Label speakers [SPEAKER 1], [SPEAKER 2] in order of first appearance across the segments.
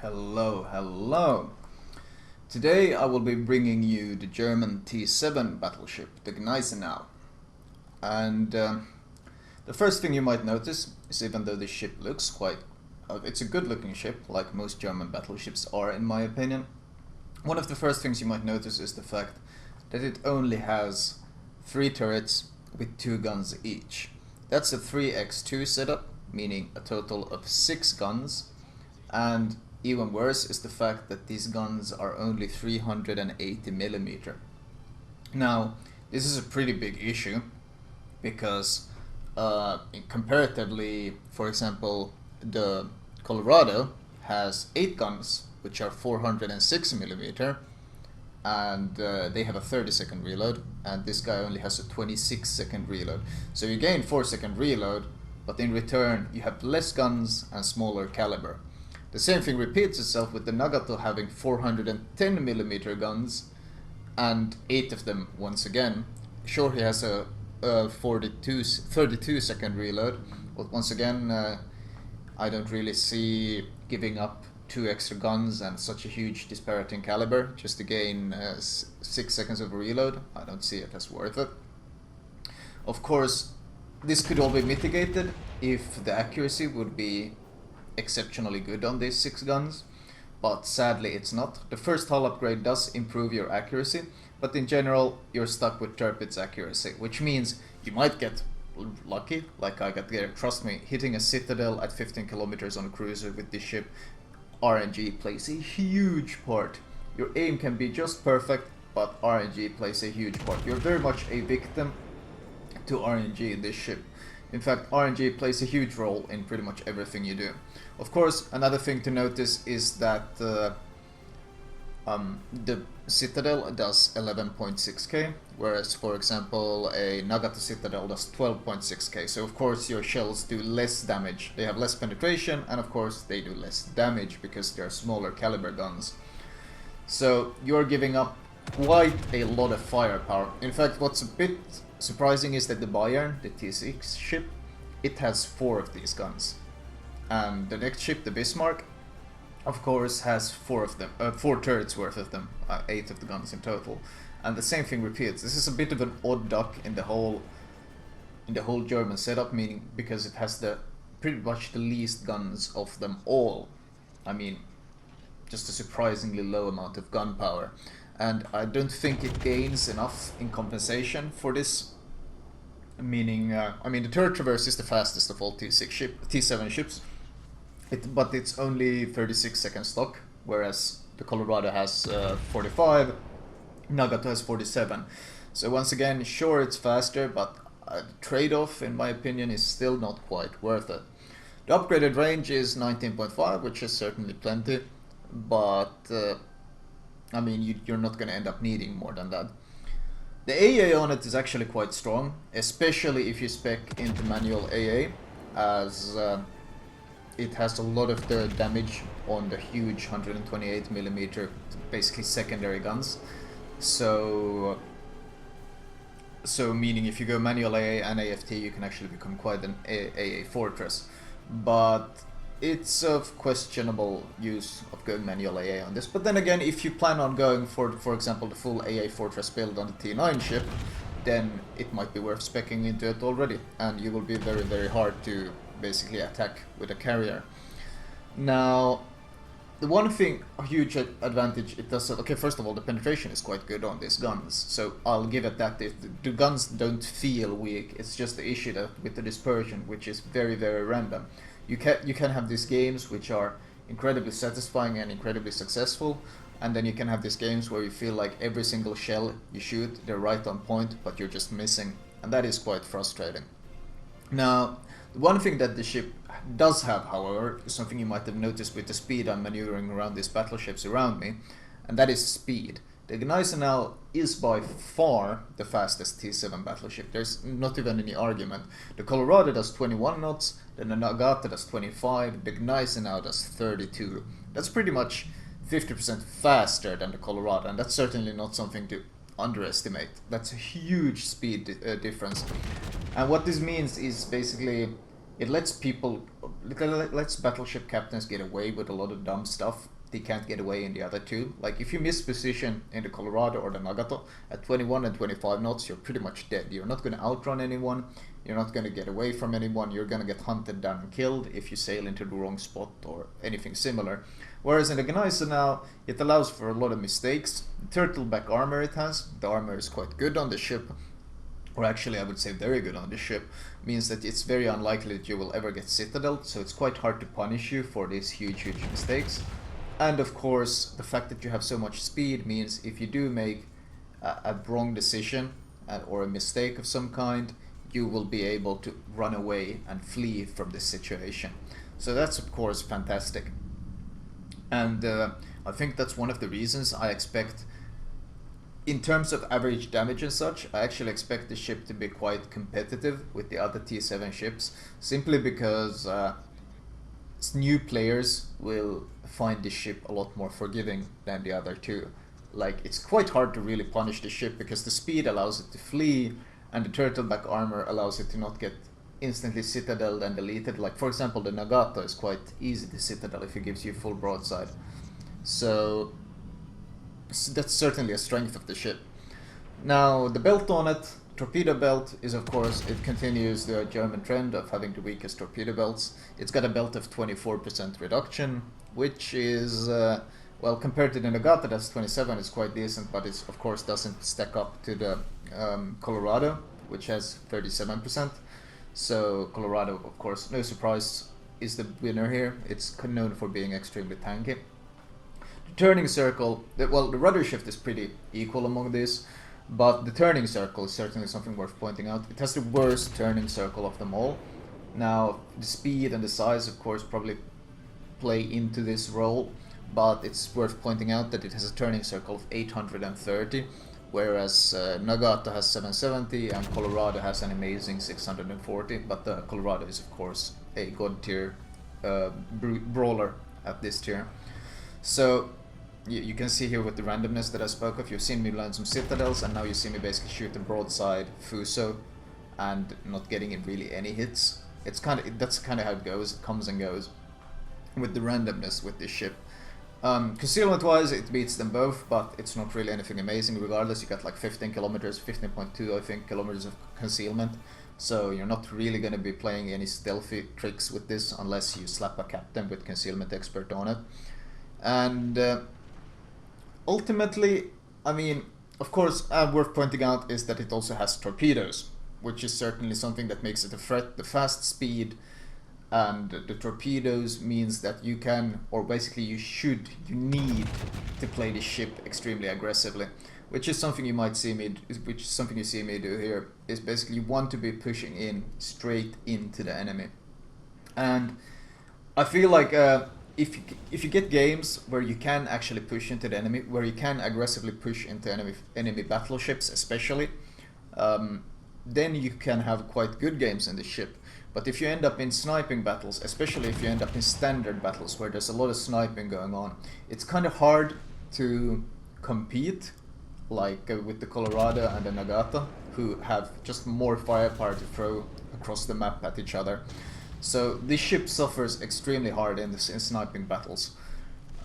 [SPEAKER 1] Hello, hello. Today I will be bringing you the German T7 battleship, the Gneisenau. And the first thing you might notice is, even though this ship looks it's a good looking ship, like most German battleships are in my opinion. One of the first things you might notice is the fact that it only has 3 turrets with 2 guns each. That's a 3x2 setup, meaning a total of 6 guns, and even worse is the fact that these guns are only 380mm. Now, this is a pretty big issue because comparatively, for example, the Colorado has 8 guns which are 406mm, and they have a 30-second reload, and this guy only has a 26-second reload. So you gain 4-second reload, but in return you have less guns and smaller caliber. The same thing repeats itself with the Nagato having 410mm guns and 8 of them once again. Sure, he has a 32-second reload, but once again I don't really see giving up 2 extra guns and such a huge disparity in caliber just to gain 6 seconds of a reload. I don't see it as worth it. Of course, this could all be mitigated if the accuracy would be exceptionally good on these 6 guns, but sadly it's not. The first hull upgrade does improve your accuracy, but in general you're stuck with Turpid's accuracy, which means you might get lucky, like I got there. Trust me, hitting a citadel at 15 kilometers on a cruiser with this ship, RNG plays a huge part. Your aim can be just perfect, but RNG plays a huge part. You're very much a victim to RNG in this ship. In fact, RNG plays a huge role in pretty much everything you do. Of course, another thing to notice is that the Citadel does 11.6k, whereas, for example, a Nagato Citadel does 12.6k. So of course your shells do less damage. They have less penetration, and of course they do less damage because they're smaller caliber guns. So you're giving up quite a lot of firepower. In fact, what's a bit surprising is that the Bayern, the T6 ship, it has 4 of these guns. And the next ship, the Bismarck, of course has 4 of them, 4 turrets worth of them, 8 of the guns in total. And the same thing repeats. This is a bit of an odd duck in the whole German setup, meaning because it has pretty much the least guns of them all. I mean, just a surprisingly low amount of gunpowder. And I don't think it gains enough in compensation for this. Meaning, I mean, the turret traverse is the fastest of all T7 ships, but it's only 36-second stock, whereas the Colorado has 45, Nagato has 47. So once again, sure, it's faster, but the trade-off, in my opinion, is still not quite worth it. The upgraded range is 19.5, which is certainly plenty, but I mean, you're not going to end up needing more than that. The AA on it is actually quite strong, especially if you spec into manual AA, as it has a lot of the damage on the huge 128mm, basically secondary guns. So meaning if you go manual AA and AFT, you can actually become quite an AA fortress. But it's of questionable use of going manual AA on this. But then again, if you plan on going for example, the full AA Fortress build on the T9 ship, then it might be worth speccing into it already, and you will be very, very hard to basically attack with a carrier. Now, the one thing, a huge advantage it does, okay, first of all, the penetration is quite good on these guns, so I'll give it that. The guns don't feel weak, it's just the issue that with the dispersion, which is very, very random. You can have these games which are incredibly satisfying and incredibly successful, and then you can have these games where you feel like every single shell you shoot, they're right on point, but you're just missing, and that is quite frustrating. Now, the one thing that the ship does have, however, is something you might have noticed with the speed I'm maneuvering around these battleships around me, and that is speed. The Gneisenau is by far the fastest T7 battleship. There's not even any argument. The Colorado does 21 knots, then the Nagato does 25, the Gneisenau does 32. That's pretty much 50% faster than the Colorado, and that's certainly not something to underestimate. That's a huge speed difference. And what this means is basically it lets people lets battleship captains get away with a lot of dumb stuff they can't get away in the other two. Like if you miss position in the Colorado or the Nagato at 21 and 25 knots, you're pretty much dead. You're not going to outrun anyone. You're not going to get away from anyone. You're going to get hunted down and killed if you sail into the wrong spot or anything similar. Whereas in the Gneisenau, it allows for a lot of mistakes. The turtleback armor it has, the armor is quite good on the ship, or actually I would say very good on the ship, means that it's very unlikely that you will ever get citadeled, so it's quite hard to punish you for these huge mistakes. And of course, the fact that you have so much speed means if you do make a wrong decision or a mistake of some kind, you will be able to run away and flee from this situation. So that's of course fantastic. And I think that's one of the reasons I expect, in terms of average damage and such, I actually expect the ship to be quite competitive with the other T7 ships, simply because new players will find this ship a lot more forgiving than the other two. Like, it's quite hard to really punish the ship because the speed allows it to flee, and the turtleback armor allows it to not get instantly citadeled and deleted. Like, for example, the Nagato is quite easy to citadel if it gives you full broadside. So that's certainly a strength of the ship. Now, the belt on it, torpedo belt, is of course, it continues the German trend of having the weakest torpedo belts. It's got a belt of 24% reduction, which is, well, compared to the Nagato, that's 27, it's quite decent, but it of course doesn't stack up to the Colorado, which has 37%. So Colorado, of course, no surprise, is the winner here. It's known for being extremely tanky. The turning circle, well, the rudder shift is pretty equal among these, but the turning circle is certainly something worth pointing out. It has the worst turning circle of them all. Now, the speed and the size, of course, probably play into this role, but it's worth pointing out that it has a turning circle of 830, whereas Nagato has 770 and Colorado has an amazing 640, but the Colorado is, of course, a god tier brawler at this tier. So you can see here with the randomness that I spoke of, you've seen me land some citadels, and now you see me basically shoot a broadside Fuso and not getting in really any hits. It's that's kind of how it goes. It comes and goes with the randomness with this ship. Concealment wise, it beats them both, but it's not really anything amazing. Regardless, you got like 15 kilometers, 15.2 I think kilometers of concealment, so you're not really going to be playing any stealthy tricks with this unless you slap a captain with concealment expert on it. And ultimately, I mean, of course, worth pointing out is that it also has torpedoes, which is certainly something that makes it a threat. The fast speed and the torpedoes means that you can, or basically you need to play the ship extremely aggressively, which is something you might see me, which is something you see me do here, is basically you want to be pushing in straight into the enemy. And I feel like if you get games where you can actually push into the enemy, where you can aggressively push into enemy battleships especially, then you can have quite good games in the ship. But if you end up in sniping battles, especially if you end up in standard battles where there's a lot of sniping going on, it's kind of hard to compete, like with the Colorado and the Nagato, who have just more firepower to throw across the map at each other. So this ship suffers extremely hard in sniping battles.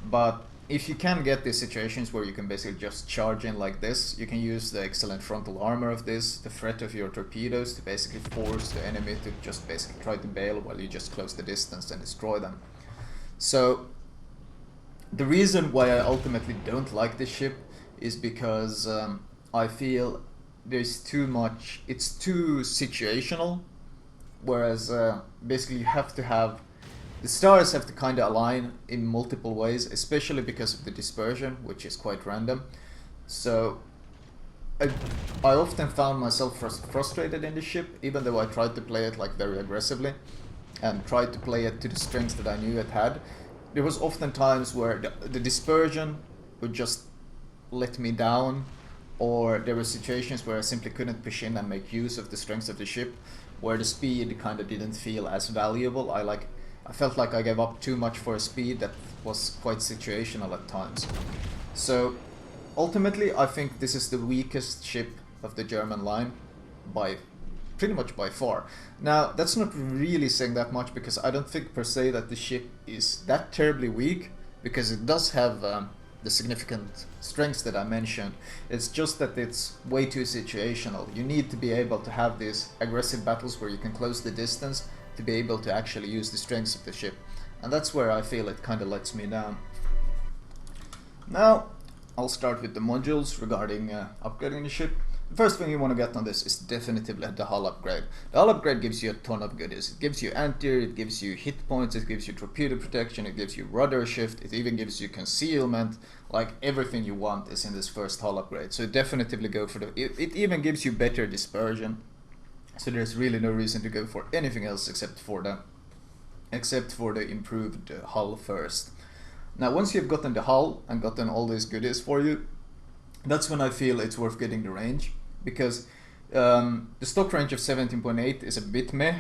[SPEAKER 1] But if you can get these situations where you can basically just charge in like this, you can use the excellent frontal armor of this, the threat of your torpedoes, to basically force the enemy to just basically try to bail while you just close the distance and destroy them. So the reason why I ultimately don't like this ship is because I feel there's too much, it's too situational, whereas basically you have to have, the stars have to kind of align in multiple ways, especially because of the dispersion, which is quite random. So I often found myself frustrated in the ship, even though I tried to play it like very aggressively and tried to play it to the strengths that I knew it had. There was often times where the dispersion would just let me down, or there were situations where I simply couldn't push in and make use of the strengths of the ship, where the speed kind of didn't feel as valuable. I felt like I gave up too much for a speed that was quite situational at times. So ultimately, I think this is the weakest ship of the German line by pretty much by far. Now, that's not really saying that much, because I don't think per se that the ship is that terribly weak, because it does have the significant strengths that I mentioned. It's just that it's way too situational. You need to be able to have these aggressive battles where you can close the distance to be able to actually use the strengths of the ship. And that's where I feel it kind of lets me down. Now, I'll start with the modules regarding upgrading the ship. The first thing you want to get on this is definitively the hull upgrade. The hull upgrade gives you a ton of goodies. It gives you anti-air, it gives you hit points, it gives you torpedo protection, it gives you rudder shift, it even gives you concealment. Like, everything you want is in this first hull upgrade. So definitively go for it even gives you better dispersion. So there's really no reason to go for anything else except for the improved hull first. Now, once you've gotten the hull and gotten all these goodies for you, that's when I feel it's worth getting the range, because the stock range of 17.8 is a bit meh,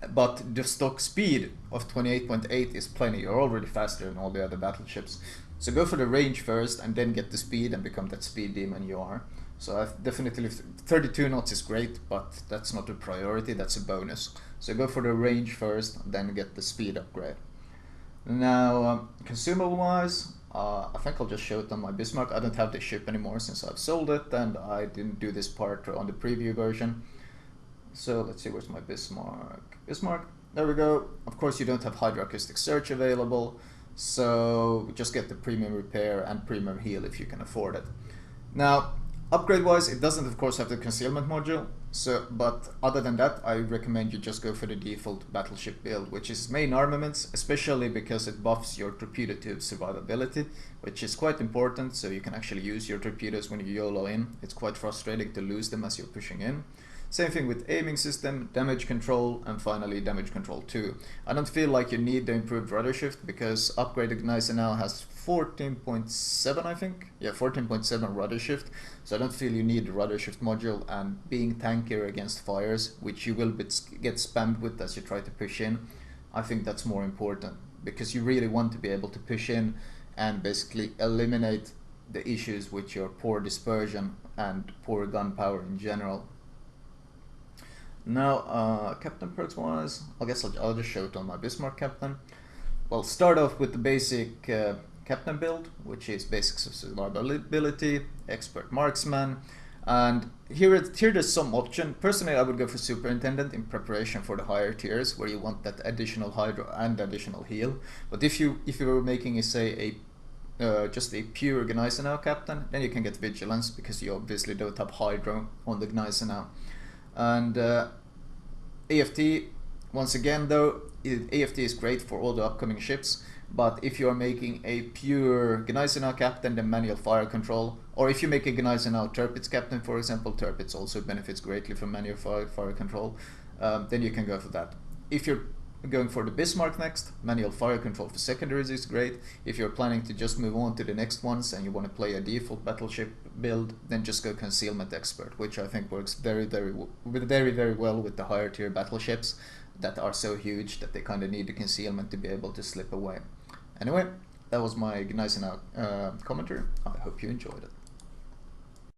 [SPEAKER 1] but the stock speed of 28.8 is plenty. You're already faster than all the other battleships. So go for the range first and then get the speed and become that speed demon you are. So I've definitely, 32 knots is great, but that's not a priority, that's a bonus. So go for the range first, then get the speed upgrade. Now, consumable wise, I think I'll just show it on my Bismarck. I don't have this ship anymore since I've sold it, and I didn't do this part on the preview version. So let's see, where's my Bismarck? Bismarck, there we go. Of course, you don't have hydroacoustic search available, so just get the premium repair and premium heal if you can afford it. Now, upgrade wise, it doesn't of course have the concealment module, but other than that, I recommend you just go for the default battleship build, which is main armaments, especially because it buffs your torpedo tube survivability, which is quite important, so you can actually use your torpedoes when you YOLO in. It's quite frustrating to lose them as you're pushing in. Same thing with aiming system, damage control, and finally damage control 2. I don't feel like you need the improved rudder shift, because upgraded Gneisenau has 14.7, I think? Yeah, 14.7 rudder shift, so I don't feel you need the rudder shift module, and being tankier against fires, which you will get spammed with as you try to push in, I think that's more important, because you really want to be able to push in and basically eliminate the issues with your poor dispersion and poor gun power in general. Now, captain perks wise, I guess I'll just show it on my Bismarck captain. Well, start off with the basic captain build, which is basics of survivability, expert marksman, and here there's some option. Personally, I would go for superintendent in preparation for the higher tiers, where you want that additional hydro and additional heal. But if you were making say just a pure Gneisenau captain, then you can get vigilance, because you obviously don't have hydro on the Gneisenau. And AFT, once again though, AFT is great for all the upcoming ships, but if you are making a pure Gneisenau captain, then manual fire control, or if you make a Gneisenau Tirpitz captain, for example, Tirpitz also benefits greatly from manual fire control, then you can go for that. If you're going for the Bismarck next, manual fire control for secondaries is great. If you're planning to just move on to the next ones and you want to play a default battleship build, then just go concealment expert, which I think works very well with the higher tier battleships that are so huge that they kind of need the concealment to be able to slip away. Anyway, that was my Gneisenau commentary. I hope you enjoyed it.